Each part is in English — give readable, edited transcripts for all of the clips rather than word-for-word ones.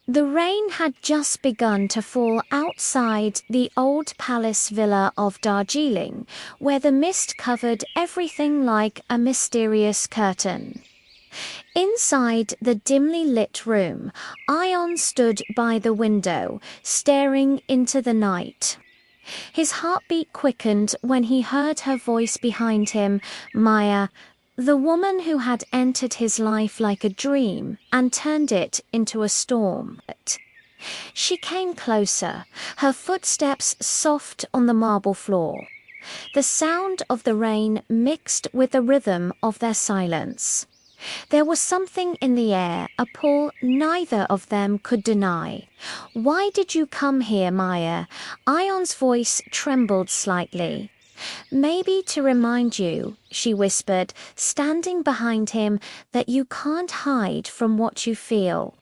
The rain had just begun to fall outside the old palace villa of Darjeeling, where the mist covered everything like a mysterious curtain. Inside the dimly lit room, Ion stood by the window, staring into the night. His heartbeat quickened when he heard her voice behind him, Maya, the woman who had entered his life like a dream and turned it into a storm. She came closer, her footsteps soft on the marble floor. The sound of the rain mixed with the rhythm of their silence. There was something in the air, a pull neither of them could deny. "Why did you come here, Maya?" Ion's voice trembled slightly. "Maybe to remind you," she whispered, standing behind him, "that you can't hide from what you feel."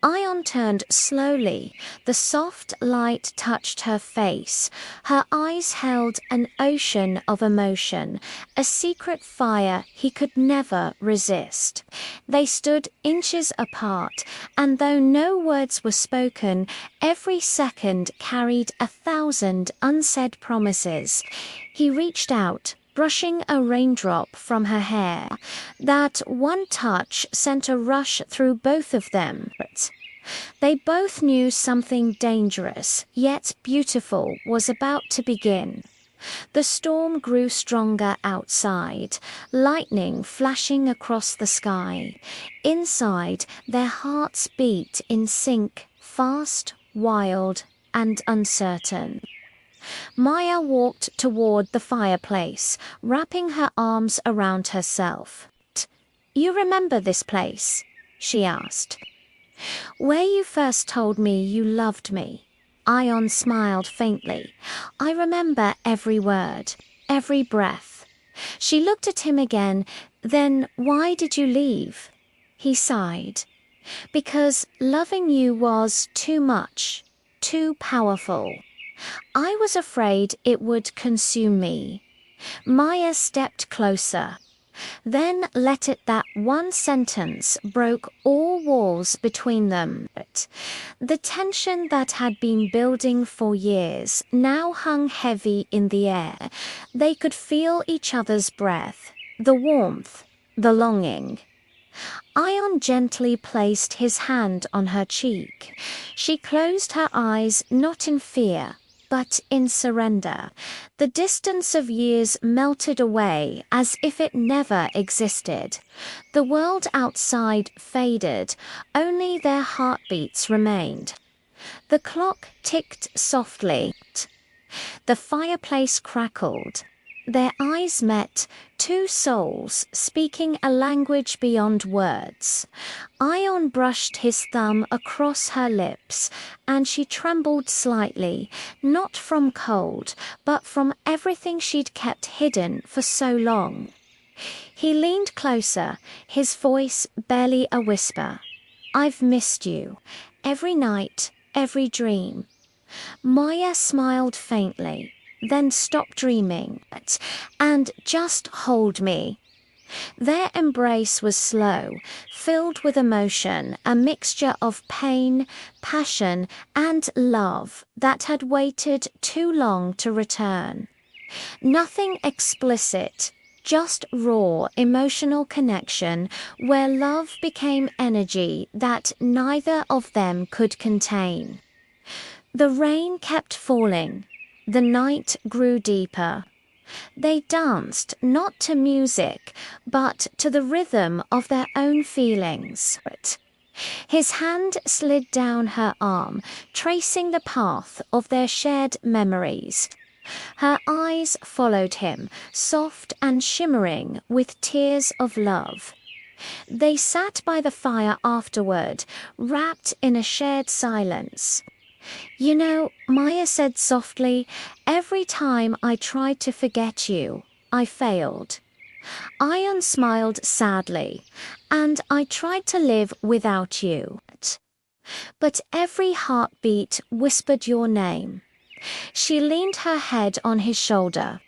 Ion turned slowly. The soft light touched her face. Her eyes held an ocean of emotion, a secret fire he could never resist. They stood inches apart, and though no words were spoken, every second carried 1,000 unsaid promises. He reached out, brushing a raindrop from her hair. That one touch sent a rush through both of them. They both knew something dangerous, yet beautiful, was about to begin. The storm grew stronger outside, lightning flashing across the sky. Inside, their hearts beat in sync, fast, wild, and uncertain. Maya walked toward the fireplace, wrapping her arms around herself. "You remember this place?" she asked. "Where you first told me you loved me." Ion smiled faintly. "I remember every word, every breath." She looked at him again. "Then why did you leave?" He sighed. "Because loving you was too much, too powerful. I was afraid it would consume me." Maya stepped closer. Then let it that one sentence broke all walls between them. The tension that had been building for years now hung heavy in the air. They could feel each other's breath, the warmth, the longing. Ion gently placed his hand on her cheek. She closed her eyes, not in fear, but in surrender. The distance of years melted away as if it never existed. The world outside faded, only their heartbeats remained. The clock ticked softly. The fireplace crackled. Their eyes met, two souls speaking a language beyond words. Ion brushed his thumb across her lips, and she trembled slightly, not from cold, but from everything she'd kept hidden for so long. He leaned closer, his voice barely a whisper. "I've missed you, every night, every dream." Maya smiled faintly, then stopped dreaming, and "just hold me." Their embrace was slow, filled with emotion, a mixture of pain, passion, and love that had waited too long to return. Nothing explicit, just raw emotional connection where love became energy that neither of them could contain. The rain kept falling. The night grew deeper. They danced not to music, but to the rhythm of their own feelings. His hand slid down her arm, tracing the path of their shared memories. Her eyes followed him, soft and shimmering with tears of love. They sat by the fire afterward, wrapped in a shared silence. "You know," Maya said softly, "every time I tried to forget you, I failed." Ion smiled sadly. "And I tried to live without you. But every heartbeat whispered your name." She leaned her head on his shoulder.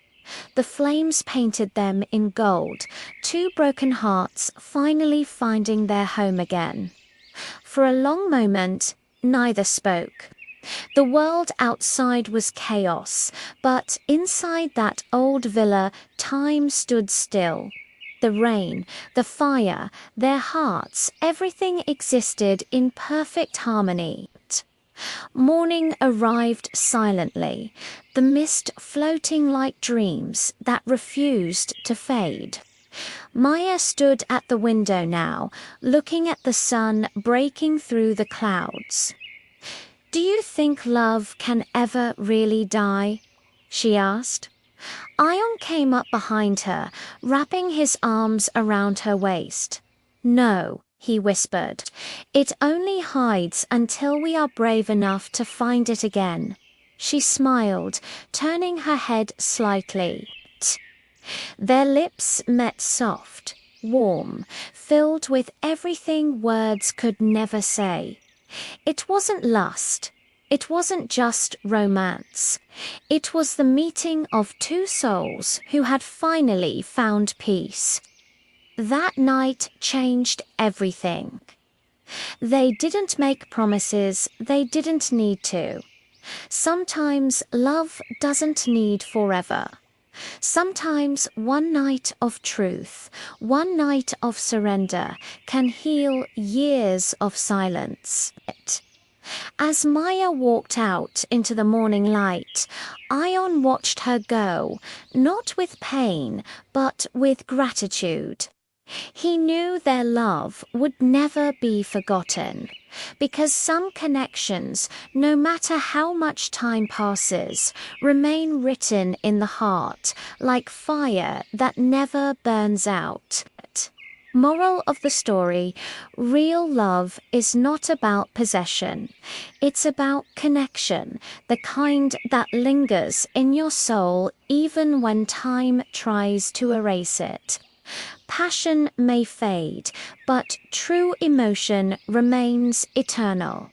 The flames painted them in gold, two broken hearts finally finding their home again. For a long moment, neither spoke. The world outside was chaos, but inside that old villa, time stood still. The rain, the fire, their hearts, everything existed in perfect harmony. Morning arrived silently, the mist floating like dreams that refused to fade. Maya stood at the window now, looking at the sun breaking through the clouds. "Do you think love can ever really die?" she asked. Ayaan came up behind her, wrapping his arms around her waist. "No," he whispered. "It only hides until we are brave enough to find it again." She smiled, turning her head slightly. Their lips met soft, warm, filled with everything words could never say. It wasn't lust. It wasn't just romance. It was the meeting of two souls who had finally found peace. That night changed everything. They didn't make promises they didn't need to. Sometimes love doesn't need forever. Sometimes one night of truth, one night of surrender can heal years of silence. As Maya walked out into the morning light, Ayaan watched her go, not with pain, but with gratitude. He knew their love would never be forgotten, because some connections, no matter how much time passes, remain written in the heart like fire that never burns out. Moral of the story: real love is not about possession. It's about connection, the kind that lingers in your soul even when time tries to erase it. Passion may fade, but true emotion remains eternal.